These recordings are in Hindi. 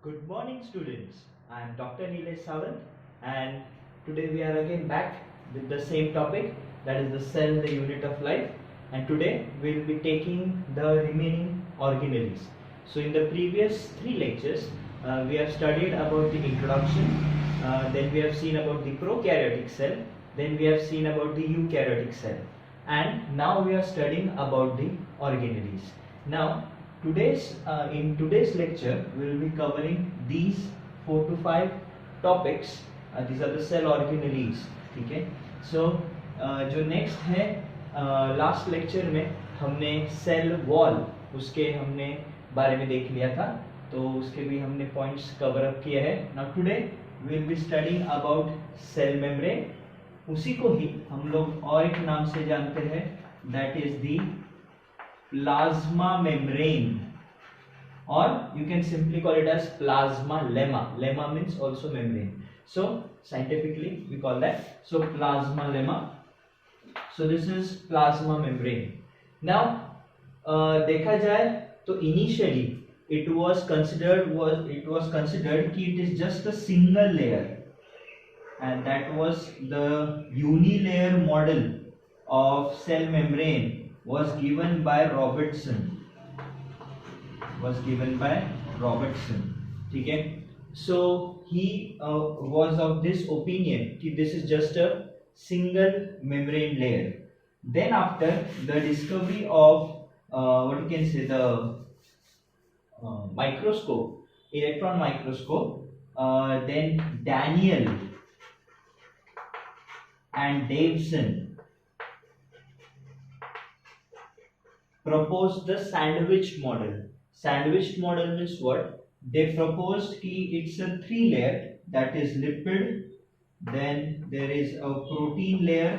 Good morning, students. I am Dr. Nilesh Sawant, and today we are again back with the same topic, that is the cell, the unit of life. And today we will be taking the remaining organelles. So, in the previous three lectures, we have studied about the introduction, then we have seen about the prokaryotic cell, then we have seen about the eukaryotic cell, and now we are studying about the organelles. Now, in today's lecture we will be covering these 4 to 5 topics. These are the cell organelles. ठीक है. So जो next है, लास्ट लेक्चर में हमने सेल वॉल उसके हमने बारे में देख लिया था, तो उसके भी हमने पॉइंट्स कवर अप किए हैं. Now today we will be studying about cell membrane. उसी को ही हम लोग और एक नाम से जानते हैं, that is the plasma membrane, or you can simply call it as plasma lemma. Lemma means also membrane, so scientifically we call that so plasma lemma. So this is plasma membrane. Now देखा जाए तो initially it was considered कि it is just a single layer, and that was the unilayer model of cell membrane was given by Robertson. ठीक है. So he was of this opinion कि this is just a single membrane layer. Then after the discovery of what you can say the microscope, electron microscope, then Daniel and Davison proposed the sandwich model. Sandwich model means what? They proposed कि it's a 3 layer, that is lipid, then there is a protein layer,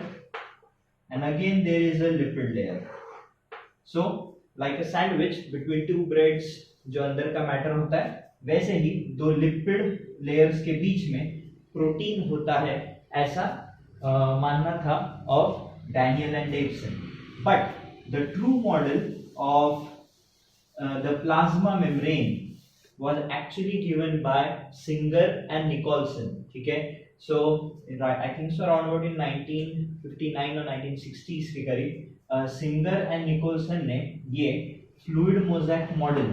and again there is a lipid layer. So like a sandwich between two breads, जो अंदर का मैटर होता है, वैसे ही दो लिपिड लेयर्स के बीच में प्रोटीन होता है, ऐसा मानना था of Daniel and Davison. But the true model of the plasma membrane was actually given by Singer and Nicholson. ठीक है. So I think so around about in 1959 or 1960s के करीब Singer and Nicholson ने ये fluid mosaic model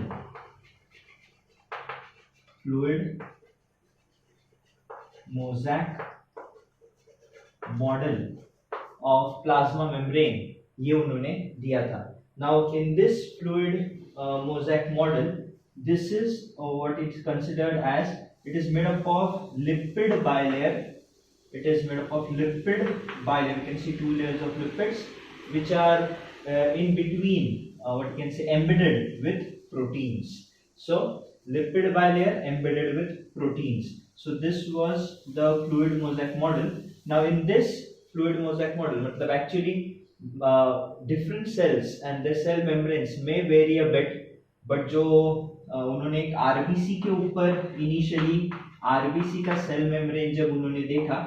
of plasma membrane ये उन्होंने दिया था. Now in this fluid mosaic model, this is what is considered as, it is made up of lipid bilayer. It is made up of lipid bilayer. You can see 2 layers of lipids which are in between, what you can say, embedded with proteins. So lipid bilayer embedded with proteins. So this was the fluid mosaic model. Now in this fluid mosaic model, मतलब actually different cells and their cell membranes may vary a bit, but जो उन्होंने एक आरबीसी के ऊपर इनिशियली आरबीसी का सेल मेम्ब्रेन जब उन्होंने देखा,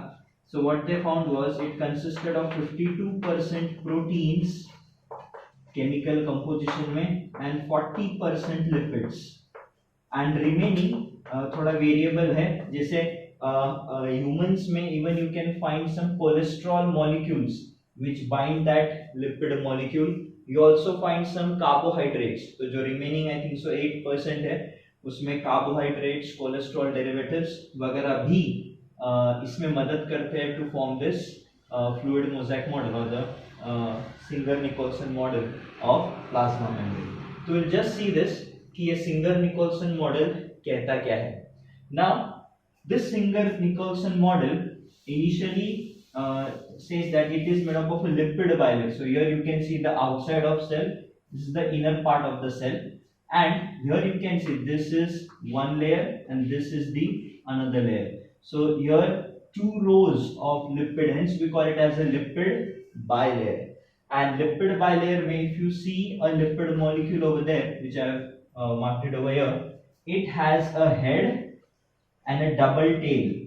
so what they found was it consisted of 52% proteins chemical composition में and 40% lipids, and remaining थोड़ा variable है. जैसे humans में even you can find some cholesterol molecules which bind that lipid molecule. You also find some carbohydrates. तो जो remaining I think so 8% है, उसमें carbohydrates, cholesterol derivatives वगैरह भी इसमें मदद करते हैं to form this fluid mosaic model or the Singer-Nicholson model of plasma membrane. तो we'll just see this कि ये Singer-Nicholson model कहता क्या है. Now this Singer-Nicholson model initially says that it is made up of a lipid bilayer. So here you can see the outside of cell, this is the inner part of the cell, and here you can see this is one layer and this is the another layer. So here 2 rows of lipid, hence we call it as a lipid bilayer. And lipid bilayer may, if you see a lipid molecule over there, which I have marked it over here, it has a head and a double tail.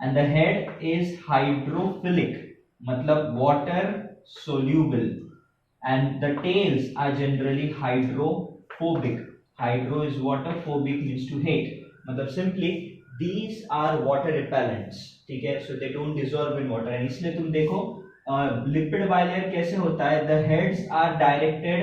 And the head is hydrophilic, मतलब water soluble, and the tails are generally hydrophobic. hydro is water, phobic means to hate. मतलब simply these are water repellents, ठीक है, so they don't dissolve in water. and इसलिए तुम देखो लिपिड बाइलेयर कैसे होता है, the heads are directed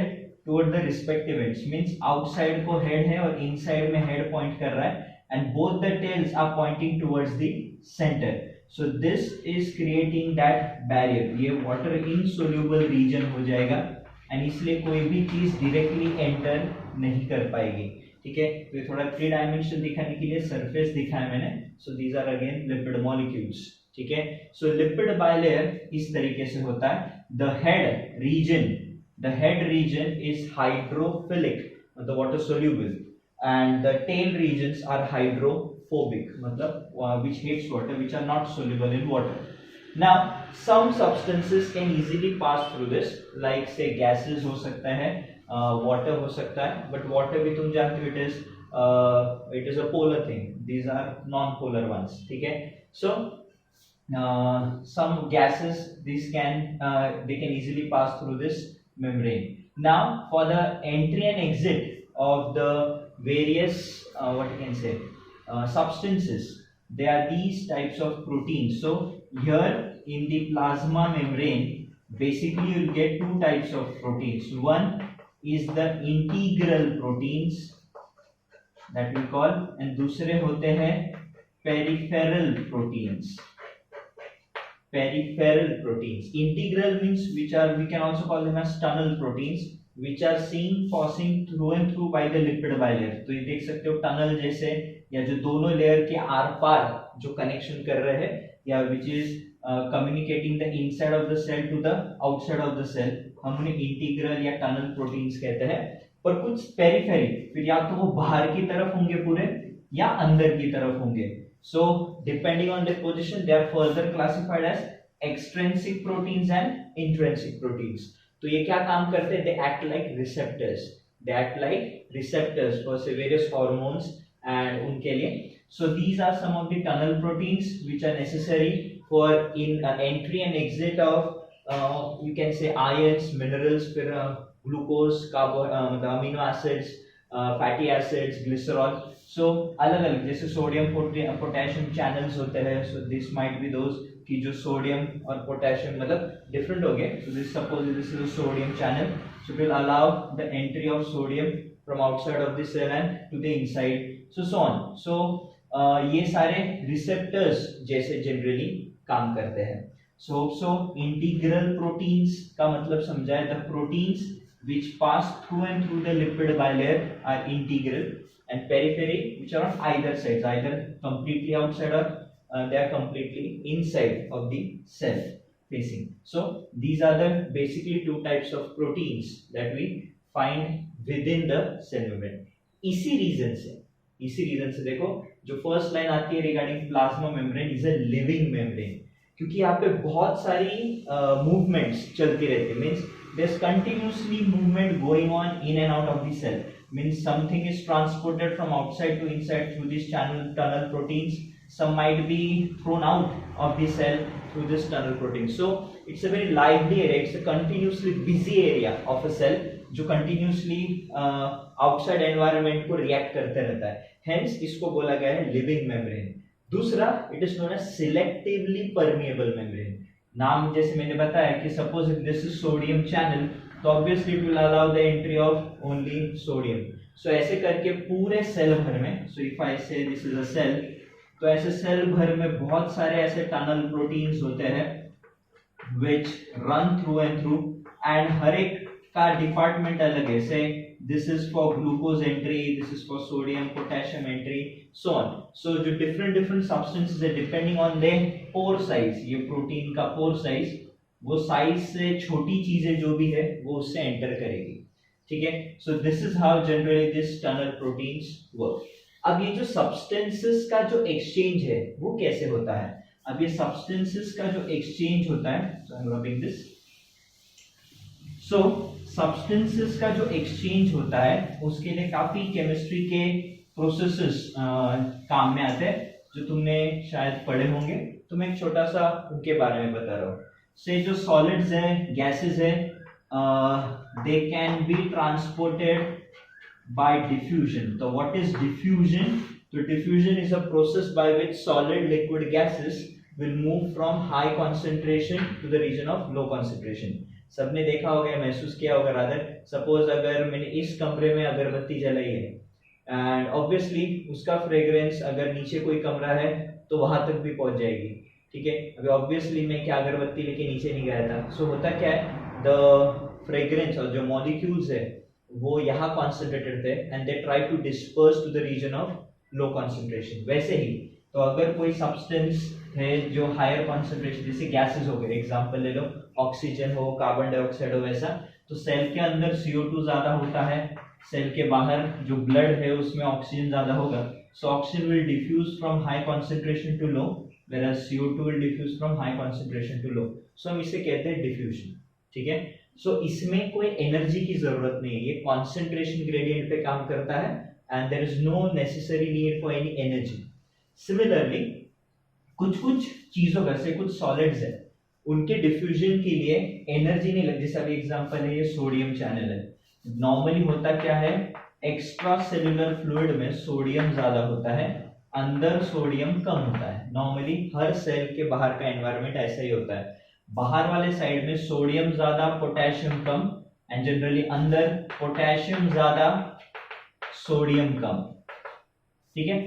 toward the respective ends, means outside को head है और inside में head point कर रहा है, and both the tails are pointing towards the center. So this is creating that barrier, ये water insoluble region हो जाएगा and इसलिए कोई भी चीज directly enter नहीं कर पाएगी, ठीक है. तो ये थोड़ा थ्री डायमेंशन दिखाने के लिए सरफेस दिखाया मैंने. So these are again lipid molecules, ठीक है. सो लिपिड बाइलेयर इस तरीके से होता है. The head region is hydrophilic, मतलब water soluble, and the tail regions are hydrophobic, मतलब which hates water, which are not soluble in water. Now some substances can easily pass through this, like say gases हो सकता है, water हो सकता है, but water भी तुम जानते हो it is a polar thing. These are non-polar ones, ठीक है. So some gases, these they can easily pass through this membrane. Now for the entry and exit of the various what you can say substances, they are these types of proteins. So here in the plasma membrane, basically you'll get two types of proteins. One is the integral proteins that we call, and दूसरे होते हैं peripheral proteins. Integral means which are, we can also call them as tunnel proteins, which are seen passing through and through by the lipid bilayer. तो ये देख सकते हो टनल जैसे, या जो दोनों लेयर के आर पार जो कनेक्शन कर रहे हैं, या which is communicating the inside of the cell to the outside of the cell, हम उन्हें इंटीग्रल या टनल प्रोटीन्स कहते हैं. पर कुछ पेरिफेरी, फिर या तो वो बाहर की तरफ होंगे पूरे या अंदर की तरफ होंगे. So depending on the position they are further classified as extrinsic proteins and intrinsic proteins. तो ये क्या काम करते हैं? They act like receptors for various hormones and उनके लिए. So these are some of the tunnel proteins which are necessary for in entry and exit of you can say ions, minerals, फिर glucose, मतलब amino acids, fatty acids, glycerol. So अलग अलग जैसे सोडियम पोटेशियम चैनल्स होते हैं. so this might be those कि जो सोडियम और पोटेशियम मतलब डिफरेंट हो गए. so this suppose this is a sodium channel, so it will allow the entry of sodium from outside of the cell and to the inside, so on. so ये सारे रिसेप्टर्स जैसे जनरली काम करते हैं. so integral proteins का मतलब समझा है, the proteins which pass through and through the lipid bilayer are integral, and periphery which are on either sides, either completely outside or they are completely inside of the cell facing. So these are the basically two types of proteins that we find within the cell membrane. इसी रीजन से देखो जो फर्स्ट लाइन आती है regarding plasma membrane is a living membrane, क्योंकि यहाँ पे बहुत सारी मूवमेंट्स चलती रहती है. Means there is continuously movement going on in and out of the cell. Means something is transported from outside to inside through this tunnel proteins. some might be thrown out of the cell through this tunnel protein. So it's a very lively area, it's a continuously busy area of a cell जो continuously outside environment को react करते रहता है. Hence इसको बोला गया है living membrane. दूसरा, it is known as selectively permeable membrane. नाम जैसे मैंने बताया कि suppose if this is sodium channel, तो obviously it will allow the entry of only sodium. So ऐसे करके पूरे सेल भर में, so if I say this is a cell, तो ऐसे सेल भर में बहुत सारे ऐसे टनल प्रोटीन्स होते हैं which run through and through, and हर एक का डिपार्टमेंट अलग है. से this is for glucose entry, this is for sodium potassium entry, so on. So जो different substances है depending on their pore size, ये प्रोटीन का pore size, वो साइज से छोटी चीजें जो भी है वो उससे एंटर करेगी, ठीक है. So this is how generally this tunnel proteins work. अब ये जो सब्सटेंसेस का जो एक्सचेंज है वो कैसे होता है? अब ये सब्सटेंसेस का जो एक्सचेंज होता है, so I'm rubbing this. So substances का जो एक्सचेंज होता है उसके लिए काफी केमिस्ट्री के प्रोसेसेस काम में आते हैं जो तुमने शायद पढ़े होंगे. तो मैं एक छोटा सा उनके बारे में बता रहा हूँ. से जो सॉलिड्स है, गैसेस है, they can be transported by diffusion. तो व्हाट इज डिफ्यूजन? तो diffusion is a process by which solid liquid gases will move from high concentration to the region of low concentration. सबने देखा होगा, महसूस किया होगा रादर, सपोज अगर मैंने इस कमरे में अगरबत्ती जलाई है एंड ऑब्वियसली उसका फ्रेग्रेंस अगर नीचे कोई कमरा है तो वहां तक भी पहुंच जाएगी, ठीक है। अभी ऑब्वियसली मैं क्या अगरबत्ती लेके नीचे नहीं गया था, सो होता क्या है, द फ्रेग्रेंस और जो मॉलिक्यूल्स है वो यहाँ कॉन्सेंट्रेटेड थे and they try to disperse to the region of low concentration. वैसे ही तो अगर कोई सब्सटेंस है जो हायर कॉन्सेंट्रेशन, जैसे गैसेस हो गए, एग्जांपल ले लो, ऑक्सीजन हो, कार्बन डाइऑक्साइड हो, वैसा, तो सेल के अंदर CO2 ज्यादा होता है, सेल के बाहर जो ब्लड है उसमें ऑक्सीजन ज्यादा होगा, so oxygen will diffuse from high concentration to low, whereas CO2 will diffuse from high concentration to low. So हम इसे कहते हैं डिफ्यूजन, ठीक है। सो इसमें कोई एनर्जी की जरूरत नहीं है, ये कॉन्सेंट्रेशन ग्रेडियंट पे काम करता है and there is no necessary need for any energy. Similarly कुछ कुछ चीजों का, से कुछ सॉलिड्स है, उनके डिफ्यूजन के लिए एनर्जी नहीं लगती। जैसे अभी एग्जांपल है ये सोडियम चैनल है, नॉर्मली होता क्या है, एक्स्ट्रा सेल्यूलर फ्लूइड में सोडियम ज्यादा होता है, अंदर सोडियम कम होता है। नॉर्मली हर सेल के बाहर का एनवायरनमेंट ऐसा ही होता है, बाहर वाले साइड में सोडियम ज्यादा, पोटेशियम कम, एंड जनरली अंदर पोटेशियम ज्यादा, सोडियम कम, ठीक है।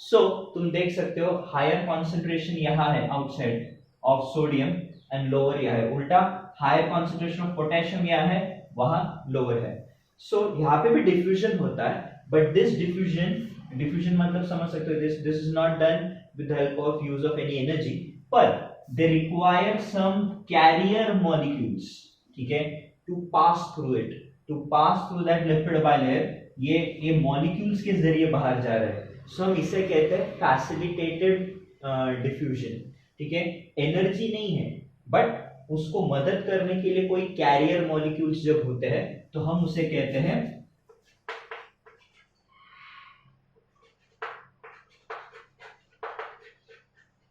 सो तुम देख सकते हो हायर कॉन्सेंट्रेशन यहाँ है outside of sodium and lower यहाँ है, उल्टा हायर कॉन्सेंट्रेशन ऑफ पोटेशियम यहाँ है, वहां लोअर है। सो यहाँ पे भी डिफ्यूजन होता है, बट दिस डिफ्यूजन मतलब समझ सकते हो, this is not done with the help of use of any energy, पर they require some carrier molecules, ठीक है, to pass through it, to pass through that lipid bilayer. ये मॉलिक्यूल्स के जरिए बाहर जा रहे हैं, सो हम इसे कहते हैं फैसिलिटेटेड डिफ्यूजन, ठीक है। एनर्जी नहीं है बट उसको मदद करने के लिए कोई कैरियर मॉलिक्यूल्स जब होते हैं तो हम उसे कहते हैं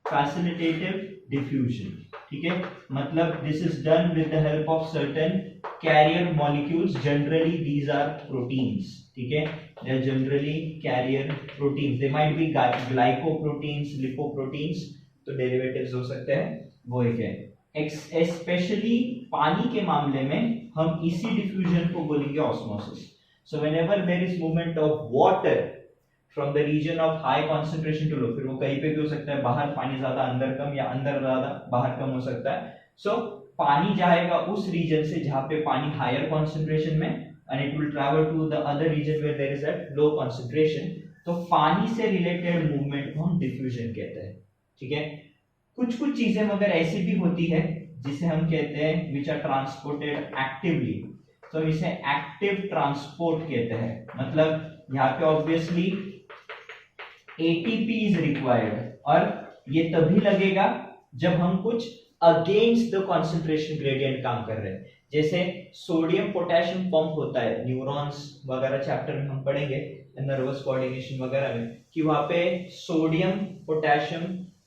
फैसिलिटेटिव डिफ्यूजन, ठीक है। मतलब this is done with the help of certain carrier molecules, generally these are proteins, ठीक है, they are generally carrier proteins, they might be glycoproteins, lipoproteins, तो डेरिवेटिव्स हो सकते हैं, वो एक है। स्पेशली पानी के मामले में हम इसी डिफ्यूजन को बोलेंगे osmosis. So whenever there is movement of water from the region of high concentration to low, फिर वो कहीं पे भी हो सकता है, बाहर पानी ज्यादा अंदर कम, या अंदर ज्यादा बाहर कम हो सकता है। सो पानी जाएगा उस रीजन से जहां पे पानी हायर कॉन्सेंट्रेशन में, and it will travel to the other region where there is at low concentration. तो पानी से रिलेटेड मूवमेंट को हम डिफ्यूजन कहते हैं, ठीक है। कुछ कुछ चीजें मगर ऐसी भी होती है जिसे हम कहते हैं विच आर ट्रांसपोर्टेड एक्टिवली, तो इसे एक्टिव ट्रांसपोर्ट कहते हैं। मतलब यहाँ पे ऑब्वियसली ATP इज रिक्वायर्ड, और ये तभी लगेगा जब हम कुछ अगेंस्ट द कॉन्सेंट्रेशन ग्रेडियंट काम कर रहे हैं। जैसे सोडियम पोटेशियम पंप होता है, न्यूरॉन्स वगैरह चैप्टर में हम पढ़ेंगे, नर्वस कोऑर्डिनेशन वगैरह में, कि वहां पे सोडियम पोटेशियम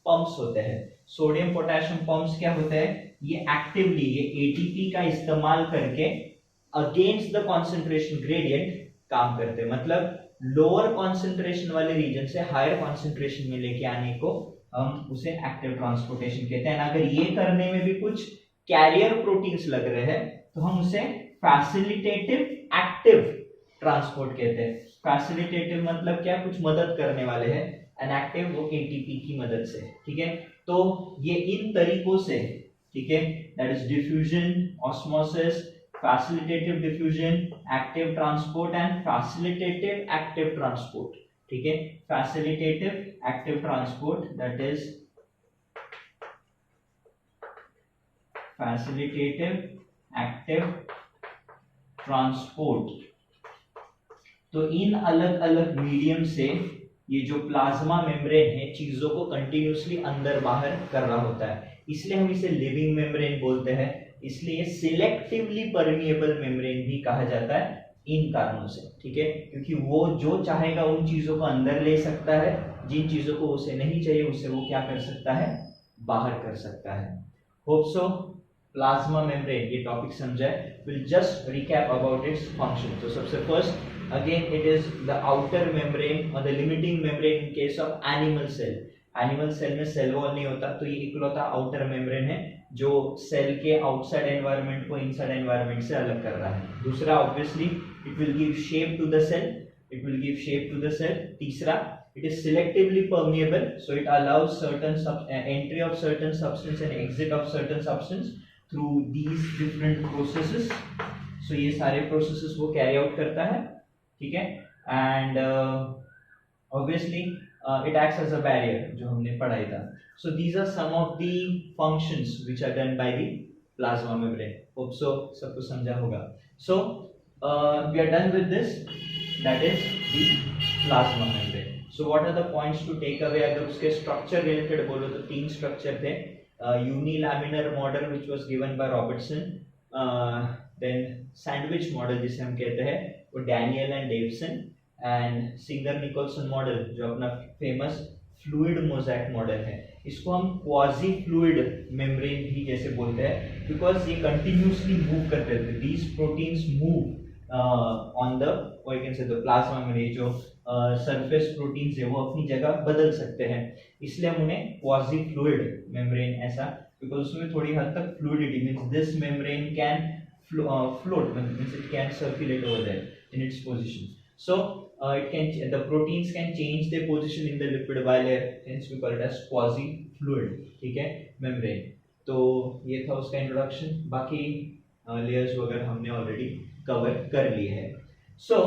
पंप्स होते हैं। सोडियम पोटेशियम पंप्स क्या होते हैं, ये एक्टिवली ये ATP का इस्तेमाल करके अगेंस्ट द कॉन्सेंट्रेशन ग्रेडियंट काम करते हैं। मतलब लोअर कॉन्सेंट्रेशन वाले रीजन से हायर कॉन्सेंट्रेशन में लेके आने को हम उसे एक्टिव ट्रांसपोर्टेशन कहते हैं। अगर ये करने में भी कुछ कैरियर प्रोटीन्स लग रहे हैं तो हम उसे फैसिलिटेटिव एक्टिव ट्रांसपोर्ट कहते हैं। फैसिलिटेटिव मतलब क्या, कुछ मदद करने वाले हैं, एंड एक्टिव वो ATP की मदद से, ठीक है। तो ये इन तरीकों से, ठीक है, that is diffusion, osmosis, facilitative diffusion, active transport and facilitative active transport, ठीक है। Facilitative active transport, that is facilitative active transport. तो इन अलग अलग मीडियम से ये जो प्लाज्मा मेम्ब्रेन है चीजों को कंटिन्यूअसली अंदर बाहर कर रहा होता है, इसलिए हम इसे लिविंग मेम्ब्रेन बोलते हैं। इसलिए सिलेक्टिवली परमिएबल मेम्ब्रेन भी कहा जाता है इन कारणों से, ठीक है, क्योंकि वो जो चाहेगा उन चीजों को अंदर ले सकता है, जिन चीजों को उसे नहीं चाहिए उसे वो क्या कर सकता है, बाहर कर सकता है। होप सो प्लाज्मा मेम्ब्रेन ये टॉपिक समझा है। Will just recap about its function. तो सबसे first again it is the outer membrane or the limiting membrane in case of animal cell. Animal cell में सेल वॉल नहीं होता, तो ये इकलौता आउटर मेम्ब्रेन है जो सेल के आउटसाइड एनवायरनमेंट को इनसाइड एनवायरनमेंट से अलग कर रहा है। दूसरा obviously it will give shape to the cell, it will give shape to the cell. तीसरा it is selectively permeable, so it allows certain entry of certain substance and exit of certain substance through these different processes. So ये सारे processes वो carry out करता है, ठीक है। And obviously it acts as a barrier जो हमने पढ़ाई था। So these are some of the functions which are done by the plasma membrane. Hope so सबको समझा होगा। So we are done with this, that is the plasma membrane. So what are the points to take away? अगर उसके structure related बोलो तो 3 structure थे। Unilaminar model which was given by Robertson, then sandwich model जिसे हम कहते हैं वो Daniel and Davison, and Singer-Nicholson model जो अपना famous fluid mosaic model है। इसको हम quasi fluid membrane भी जैसे बोलते हैं because ये continuously move करते थे। These proteins move on the, or you can say the plasma membrane, जो सरफेस प्रोटीन्स है वो अपनी जगह बदल सकते हैं, इसलिए हम उन्हें क्वाजी फ्लूइड मेम्ब्रेन ऐसा, बिकॉज उसमें थोड़ी हद तक fluidity means this membrane can float, means it can circulate over there in its position. So it can, the proteins can change their position in the lipid bilayer, hence we call it as quasi fluid, ठीक है, मेम्ब्रेन। तो ये था उसका इंट्रोडक्शन, बाकी लेयर्स वगैरह हमने ऑलरेडी कवर कर लिए है। सो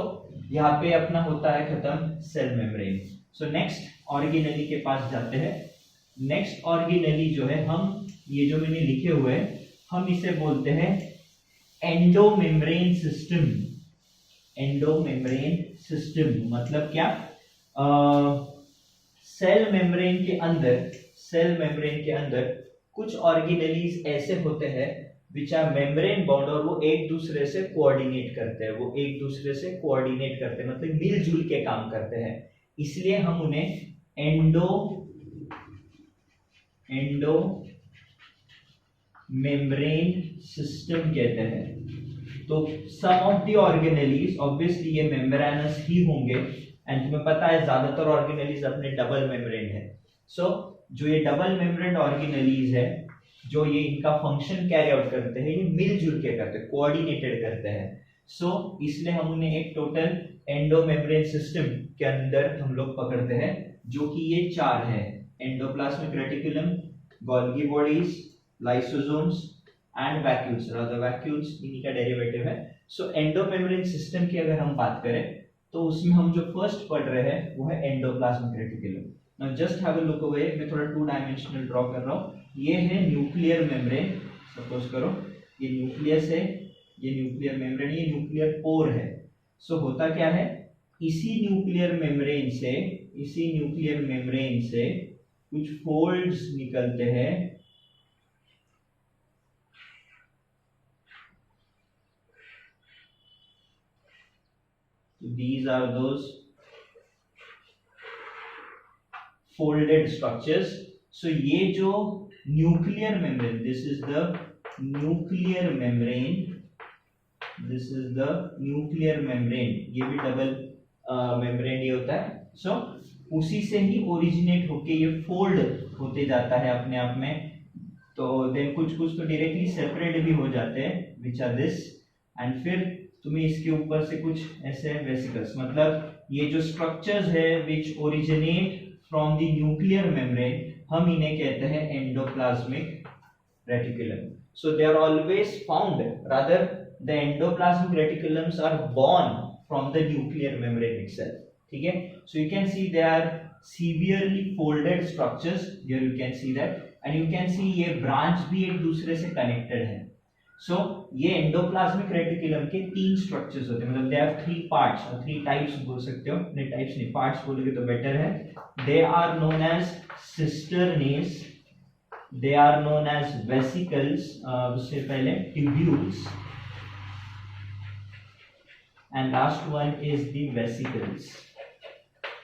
यहाँ पे अपना होता है खत्म cell membrane. So next organelle के पास जाते हैं। नेक्स्ट ऑर्गेनेली जो है, हम ये जो मैंने लिखे हुए हैं हम इसे बोलते हैं एंडोमेम्ब्रेन सिस्टम। एंडोमेम्ब्रेन सिस्टम मतलब क्या? सेल मेम्ब्रेन के अंदर कुछ ऑर्गेनेलीज ऐसे होते हैं which are membrane bound, और वो एक दूसरे से कोऑर्डिनेट करते हैं, मतलब मिलजुल के काम करते हैं, इसलिए हम उन्हें एंडो मेम्ब्रेन सिस्टम कहते हैं। तो सम ऑफ द ऑर्गेनेलीज ऑब्वियसली ये मेम्ब्रेनस ही होंगे, एंड तुम्हें पता है ज्यादातर ऑर्गेनेलीज अपने डबल मेम्ब्रेन है। सो जो ये डबल मेम्ब्रेन ऑर्गेनेलीज है, जो ये इनका फंक्शन कैरी आउट करते हैं, ये मिलजुल के करते हैं, कोऑर्डिनेटेड करते हैं। सो इसलिए हम उन्हें एक टोटल एंडोमेम्ब्रेन सिस्टम के अंदर हम लोग पकड़ते हैं, जो कि ये 4 है: endoplasmic reticulum, Golgi bodies, lysosomes and vacuoles. Rather vacuoles इन्हीं का डेरिवेटिव है। सो एंडोमेम्ब्रेन सिस्टम की अगर हम बात करें तो उसमें हम जो फर्स्ट पढ़ रहे हैं वो है endoplasmic reticulum. Now just have a look away, मैं थोड़ा 2 डायमेंशनल ड्रॉ कर रहा हूँ। ये है न्यूक्लियर मेम्ब्रेन, सपोज करो ये न्यूक्लियस है, ये न्यूक्लियर मेम्ब्रेन, ये न्यूक्लियर पोर है। सो होता क्या है, इसी न्यूक्लियर मेम्ब्रेन से कुछ फोल्ड्स निकलते हैं, these are those folded structures. So ये जो nuclear membrane, this is the nuclear membrane, ये भी डबल मेम्ब्रेन ही होता है। सो उसी से ही ओरिजिनेट होके ये फोल्ड होते जाता है अपने आप में। तो देन कुछ तो डायरेक्टली सेपरेट भी हो जाते हैं, विच आर दिस, एंड फिर तुम्हें इसके ऊपर से कुछ ऐसे वेसिकल्स, मतलब ये जो स्ट्रक्चर्स है which originate from the nuclear membrane, हम इन्हें कहते हैं endoplasmic reticulum. So they are always found, rather the endoplasmic reticulums are born from the nuclear membrane itself, ठीक है। So you can see they are severely folded structures, here you can see that, and you can see ये ब्रांच भी एक दूसरे से कनेक्टेड है। सो ये एंडोप्लाज्मिक रेटिकुलम के 3 स्ट्रक्चर्स होते हैं, मतलब दे हैव 3 पार्ट्स और 3 टाइप्स बोल सकते हो, नहीं टाइप्स नहीं, पार्ट्स बोलोगे तो बेटर है। They are known as cisternae, they are known as vesicles, उससे पहले tubules, and last one is the vesicles,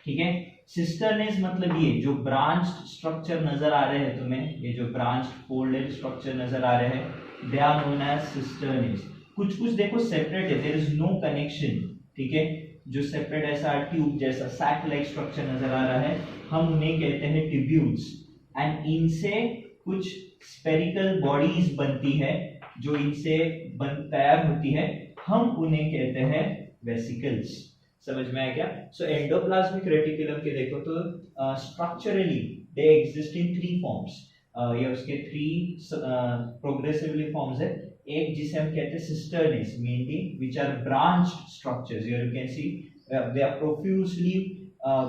ठीक है। सिस्टर्नेस मतलब ये जो ब्रांच स्ट्रक्चर नजर आ रहे हैं तुम्हें, ये जो ब्रांच फोल्डेड स्ट्रक्चर नजर आ रहे हैं, दे आर नोन एज सिस्टर्नेस। कुछ देखो सेपरेट है, देयर इज नो कनेक्शन, ठीक है। जो सेपरेट ऐसा ट्यूब जैसा सैक लाइक स्ट्रक्चर नजर आ रहा है, हम उन्हें कहते हैं ट्यूब्यूल्स। एंड इनसे कुछ स्पेरिकल बॉडीज बनती है जो इनसे तैयार होती है, हम उन्हें कहते हैं वेसिकल्स। समझ में आया क्या? सो एंडोप्लाज्मिक रेटिकुलम के देखो तो structurally they exist in 3 forms. ये उसके 3 प्रोग्रेसिवली फॉर्म्स है। एक जिसे हम कहते हैं cisternae, mainly which are branched structures. Here you can see they are profusely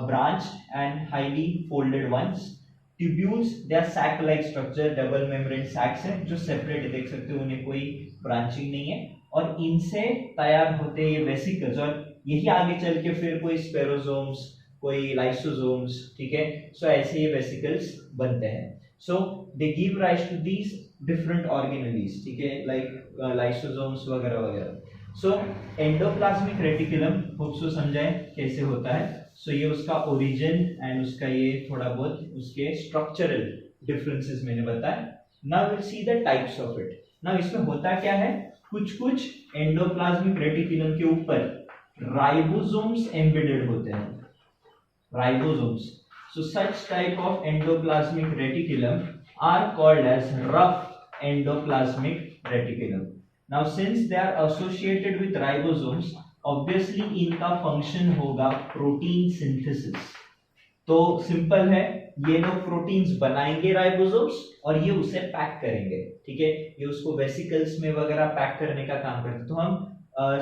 branched and highly folded ones. Tubules, they are sac like structure, double membrane sacs है जो सेपरेट देख सकते हो, उन्हें कोई ब्रांचिंग नहीं है, और इनसे तैयार होते ये वेसिकल्स, और यही आगे चल के फिर कोई स्पेरोसोम्स, कोई लाइसोसोम्स, ठीक है। सो ऐसे ये वेसिकल्स बनते हैं। So they give rise to these different organelles, ठीक है, लाइक लाइसोसोम्स वगैरह वगैरह। So endoplasmic reticulum hope so समझाएं कैसे होता है। सो ये उसका ओरिजिन एंड उसका ये थोड़ा बहुत उसके स्ट्रक्चरल डिफरेंसेस मैंने बताया। Now will see the types of it. Now इसमें होता क्या है, कुछ एंडोप्लाज्मिक रेटिकुलम के ऊपर राइबोसोम्स एम्बेडेड होते हैं, ribosomes. So such type of endoplasmic reticulum are called as rough endoplasmic reticulum. Now since they are associated with ribosomes, obviously इनका फंक्शन होगा प्रोटीन सिंथेसिस। तो सिंपल है, ये लोग प्रोटीन्स बनाएंगे राइबोसोम्स और ये उसे पैक करेंगे, ठीक है, ये उसको वेसिकल्स में वगैरह पैक करने का काम करते हैं। तो हम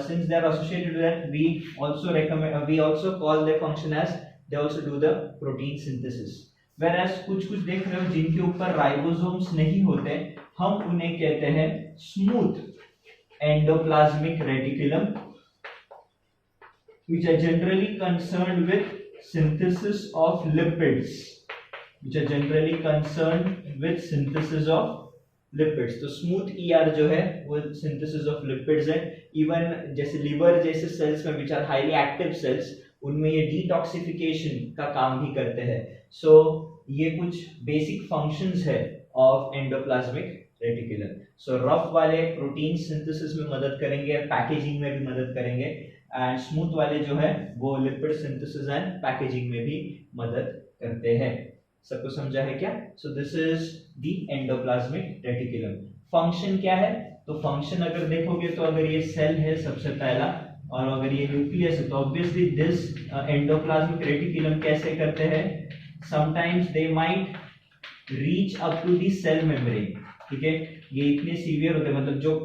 since they are associated with that, we also call their function as they also do the protein synthesis. Whereas कुछ देख रहे हो जिनके ऊपर राइबोसोम्स नहीं होते, हम उन्हें कहते हैं smooth endoplasmic reticulum, which are generally concerned with synthesis of lipids, तो स्मूथ ER जो है वो सिंथेसिस ऑफ लिपिड्स है। इवन जैसे लिवर जैसे सेल्स में which are highly active cells, उनमें ये डिटॉक्सिफिकेशन का काम भी करते हैं। सो ये कुछ बेसिक फंक्शंस है of endoplasmic reticulum. So rough वाले प्रोटीन सिंथेसिस में मदद करेंगे, पैकेजिंग में भी मदद करेंगे, एंड स्मूथ वाले जो है वो लिपिड सिंथेसिस एंड पैकेजिंग में भी मदद करते हैं। सबको समझा है क्या? So this is the endoplasmic reticulum. Function क्या है? तो फंक्शन अगर देखोगे तो अगर ये सेल है सबसे पहला, और अगर ये न्यूक्लियस है, तो ऑब्वियसली दिस एंडोप्लाज्मिक रेटिकुलम कैसे करते हैं, sometimes they might reach up to the cell membrane, ठीक है, ये इतने सीवियर होते हैं, मतलब जो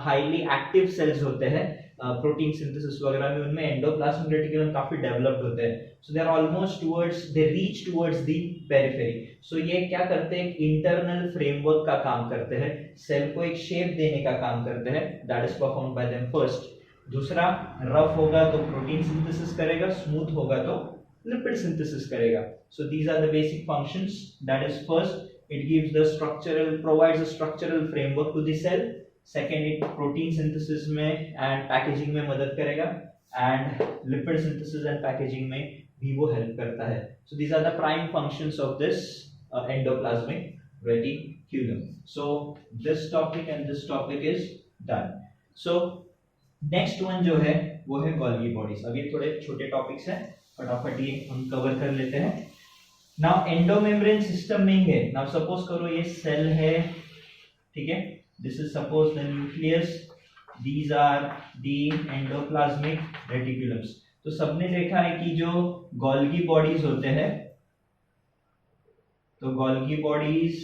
हाईली एक्टिव सेल्स होते हैं प्रोटीन सिंथेसिस वगैरह में, उनमें एंडोप्लाज्मिक रेटिकुलम काफी डेवलप्ड होते हैं। So they are almost towards, they reach towards the periphery. So ये क्या करते हैं, इंटरनल फ्रेमवर्क का काम करते हैं, सेल को एक शेप देने का काम करते हैं, that is performed by them first. दूसरा, रफ होगा तो प्रोटीन सिंथेसिस करेगा, स्मूथ होगा तो लिपिड सिंथेसिस करेगा। So these are the basic functions, that is first, it gives the structural, provides a structural framework to the cell. Second, it protein synthesis में and packaging में मदद करेगा, and lipid synthesis and packaging में भी वो help करता है। So these are the prime functions of this endoplasmic reticulum. So this topic and this topic is done. So next one जो है वो है Golgi bodies. अब ये थोड़े छोटे topics हैं, फटाफट ये हम cover कर लेते हैं। नाउ एंडोमेम्ब्रेन सिस्टम में है। नाउ सपोज करो ये सेल है, ठीक है, this is suppose the nucleus, these are the endoplasmic reticulums. तो सबने देखा है कि जो गोल्गी बॉडीज होते हैं, तो गोल्गी बॉडीज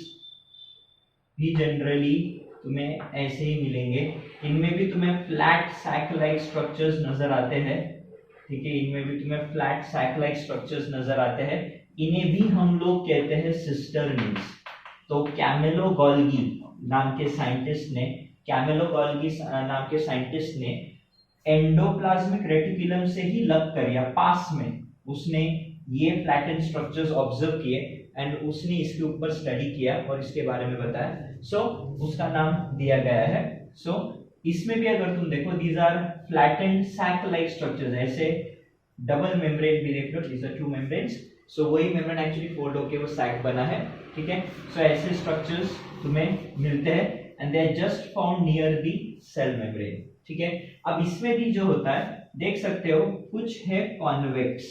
भी जनरली तुम्हें ऐसे ही मिलेंगे, इनमें भी तुम्हें फ्लैट सैक लाइक स्ट्रक्चर्स नजर आते हैं, ठीक है, इनमें भी तुम्हें फ्लैट सैक लाइक स्ट्रक्चर्स नजर आते हैं, इन्हें भी हम लोग कहते हैं सिस्टर्निस। तो कैमेलो गोल्गी नाम के साइंटिस्ट ने एंडोप्लाज्मिक रेटिकुलम से ही लगकर या पास में उसने ये फ्लैटेन स्ट्रक्चर्स ऑब्जर्व किए एंड उसने इसके ऊपर स्टडी किया और इसके बारे में बताया। सो उसका नाम दिया गया है। सो इसमें भी अगर तुम देखो, these are flattened sac like structures, ऐसे डबल मेम्ब्रेन भी देख लो, दीज आर 2 मेम्ब्रेन्स। सो वही मेम्ब्रेन एक्चुअली फोल्ड होके वो सैक बना है, ठीक है। सो ऐसे स्ट्रक्चर्स तुम्हें मिलते हैं and they are just found near the cell membrane, ठीक है। अब इसमें भी जो होता है देख सकते हो कुछ है कॉन्वेक्स,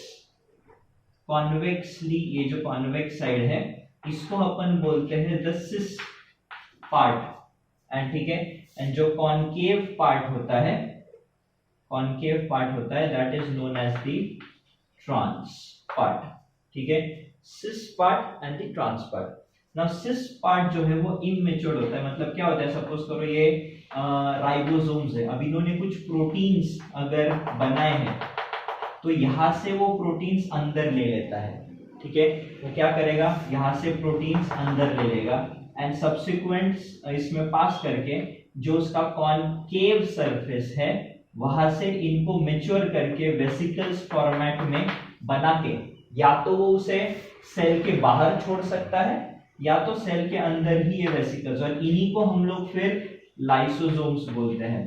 कॉन्वेक्सली, ये जो कॉन्वेक्स साइड है इसको अपन बोलते हैं द सिस पार्ट एंड ठीक है, एंड जो कॉनकेव पार्ट होता है, कॉनकेव पार्ट होता है that is known as the trans part, ठीक है, cis part and the trans part. Now cis part जो है वो इमेच्योर होता है, मतलब क्या होता है, सपोज करो ये राइबोसोम्स है, अब इन्होंने कुछ प्रोटीन्स अगर बनाए हैं तो यहां से वो प्रोटीन्स अंदर ले लेता है, ठीक है, तो क्या करेगा, यहां से प्रोटीन्स अंदर ले लेगा एंड सब्सिक्वेंट इसमें पास करके जो उसका कॉनकेव सरफेस है वहां से इनको मैच्योर करके वेसिकल्स फॉर्मेट में बना के या तो वो उसे सेल के बाहर छोड़ सकता है या तो सेल के अंदर ही ये वेसिकल्स, और इन्हीं को हम लोग फिर लाइसोसोम्स बोलते हैं,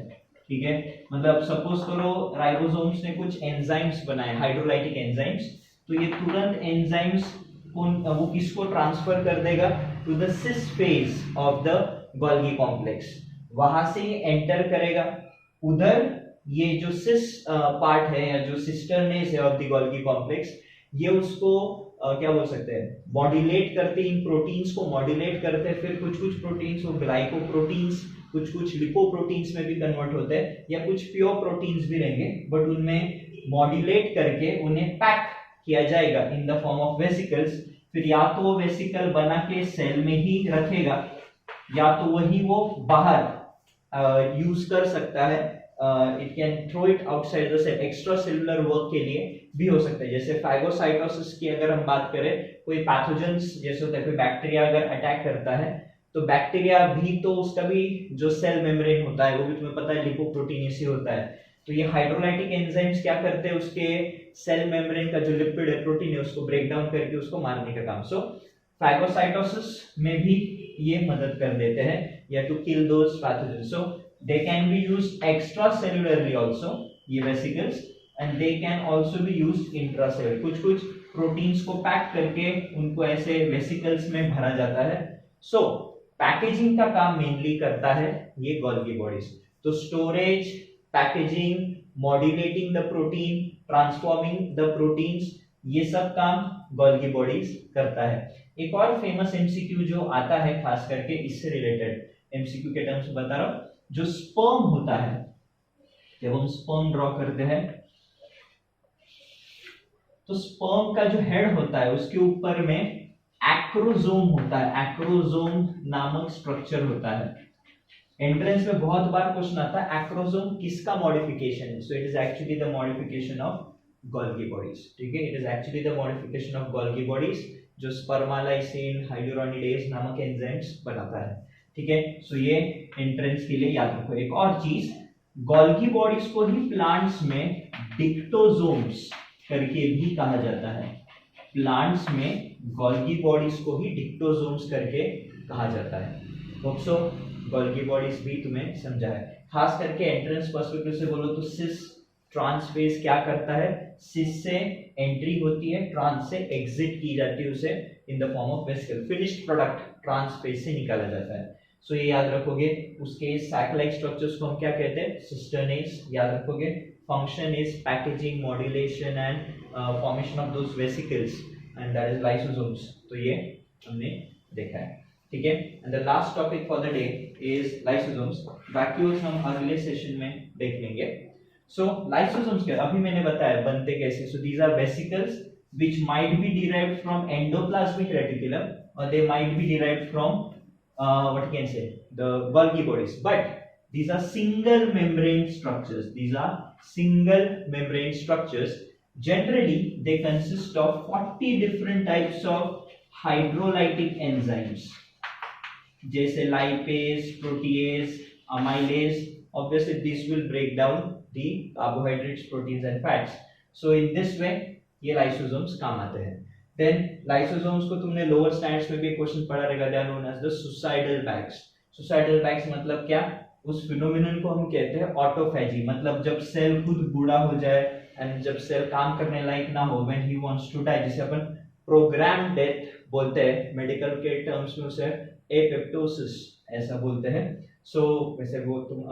ठीक है। मतलब सपोज करो राइबोसोम्स ने कुछ एंजाइम्स बनाए, हाइड्रोलाइटिक एंजाइम्स, तो ये तुरंत एंजाइम्स वो किसको ट्रांसफर कर देगा, to the cis face of the Golgi complex, वहां से ये एंटर करेगा उधर, ये जो सिस पार्ट है या जो सिस्टरनेस है ऑफ द गोल्गी कॉम्प्लेक्स, ये उसको क्या बोल सकते हैं, मॉड्यूलेट करते, इन प्रोटीन्स को मॉड्यूलेट करते हैं, फिर कुछ कुछ प्रोटीन्स वो ग्लाइकोप्रोटीन्स, कुछ कुछ लिपोप्रोटीन्स में भी कन्वर्ट होते हैं, या कुछ प्योर प्रोटीन्स भी रहेंगे, बट उनमें मॉड्यूलेट करके उन्हें पैक किया जाएगा इन द फॉर्म ऑफ वेसिकल्स, फिर या तो वो वेसिकल बना के सेल में ही रखेगा या तो वही वो बाहर यूज कर सकता है, it can throw it outside the cell, extracellular work के लिए भी हो सकता है। जैसे फाइगोसाइटोसिस की अगर हम बात करें, कोई पैथोजेंस जैसे होता है, कोई बैक्टीरिया अगर अटैक करता है तो बैक्टीरिया भी तो उसका भी जो सेल मेम्ब्रेन होता है वो भी तुम्हें पता है लिपोप्रोटीन से होता है, तो ये हाइड्रोलाइटिक एंजाइम्स क्या करते हैं, उसके सेल मेम्ब्रेन का जो लिपिड है, प्रोटीन है, उसको ब्रेक डाउन करके उसको मारने का काम। सो फाइगोसाइटोसिस में भी ये मदद कर देते हैं या to kill those pathogens. So they can be used extracellularly also ये vesicles, and they can also be used intracellular, कुछ कुछ प्रोटीन्स को पैक करके उनको ऐसे वेसिकल्स में भरा जाता है। सो पैकेजिंग का काम मेनली करता है ये गोल्गी बॉडीज, तो storage, packaging, modulating the protein, transforming the proteins, ये सब काम गोल्गी बॉडीज करता है। एक और फेमस एमसीक्यू जो आता है खास करके इससे रिलेटेड एमसीक्यू के टर्म्स बता रहा हूं, जो स्पर्म होता है, जब हम स्पर्म ड्रॉ करते हैं तो स्पर्म का जो हेड होता है उसके ऊपर में एक्रोजोम होता है, एक्रोजोम नामक स्ट्रक्चर होता है। एंट्रेंस में बहुत बार क्वेश्चन आता है एक्रोजोम किसका मॉडिफिकेशन है, so it is actually the modification of Golgi bodies, ठीक है, it is actually the modification of Golgi bodies जो स्पर्मालाइसिन, हाइड्रोनिडेज नामक एंजाइम्स बनाता है, ठीक है। सो ये एंट्रेंस के लिए याद रखो। एक और चीज, गोल्गी बॉडीज को ही प्लांट्स में डिक्टोजोम्स करके भी कहा जाता है, प्लांट्स में गोल्गी बॉडीज को ही डिक्टोजोम्स करके कहा जाता है। होप सो गोल्गी बॉडीज भी तुम्हें समझा है। खास करके एंट्रेंस पर्सपेक्टिव से बोलो तो सिस ट्रांस फेज क्या करता है, सिस से एंट्री होती है, ट्रांस से एग्जिट की जाती है उसे in the form of vesicle, finished product trans face से निकाला जाता है। सो ये याद रखोगे। उसके साइक्लाइक स्ट्रक्चर्स को हम क्या कहते हैं, सिस्टर्नेज, याद रखोगे। Function is packaging, modulation and formation of those vesicles and that is lysosomes. तो ये हमने देखा है, ठीक है। And the last topic for the day is lysosomes. Vacuoles हम अगले सेशन में देख लेंगे। सो लाइसोसोम्स क्या, अभी मैंने बताया बनते कैसे। So these are vesicles which might be derived from endoplasmic reticulum or they might be derived from what you can say the Golgi bodies, but these are single membrane structures. These are single membrane structures. Generally they consist of 40 different types of hydrolytic enzymes जैसे lipase, protease, amylase. Obviously this will break down the carbohydrates, proteins and fats. So in this way ये लाइसोसोम्स काम आते हैं। देन लाइसोसोम्स को तुमने लोअर स्टैंडर्ड्स में भी क्वेश्चन पढ़ा रहेगा, they are known as the suicidal bags. Suicidal bags मतलब क्या, उस फिनोमिनन को हम कहते हैं ऑटोफैजी, मतलब जब सेल खुद बूढ़ा हो जाए एंड जब सेल काम करने लायक ना हो, when he wants to die, जिसे अपन प्रोग्राम डेथ बोलते हैं, मेडिकल के टर्म्स में उसे एपेप्टोसिस ऐसा बोलते हैं। सो वैसे वो तुम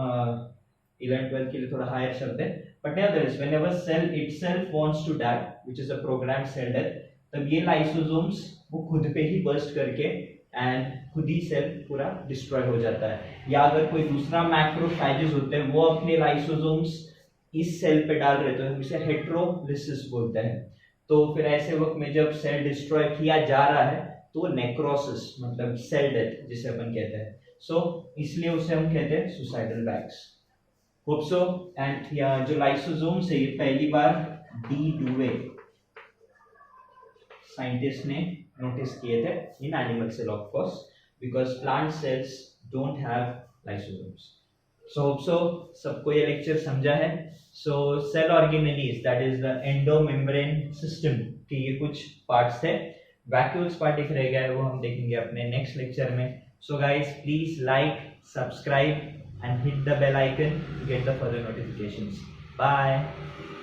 11-12 के लिए थोड़ा हायर शब्द है, But nevertheless, whenever cell itself wants to die, which is a programmed cell death, तब ये लाइसोसोम्स वो खुद पे ही बर्स्ट करके एंड खुद ही सेल पूरा डिस्ट्रॉय हो जाता है. या अगर कोई दूसरा मैक्रोफेजेस होते हैं वो अपने लाइसोसोम्स इस सेल पे डाल रहे तो हम इसे हेट्रोलिसिस बोलते हैं. तो फिर ऐसे वक्त में जब सेल डिस्ट्रॉय किया जा रहा है तो नेक्रोसिस मतलब सेल डेथ जिसे अपन कहते हैं. सो इसलिए उसे हम कहते हैं suicidal bags. Hope so. And जो लाइसोसोम्स है ये पहली बार डी डुवे साइंटिस्ट ने नोटिस किए थे in animal cell of course because plant cells don't have lysosomes. So hope so सबको ये लेक्चर समझा है. So cell organelles that is the endomembrane system के ये कुछ पार्ट्स थे. वैक्यूल्स पार्ट एक रह गया है वो हम देखेंगे अपने नेक्स्ट लेक्चर में. So guys please like, subscribe and hit the bell icon to get the further notifications. Bye.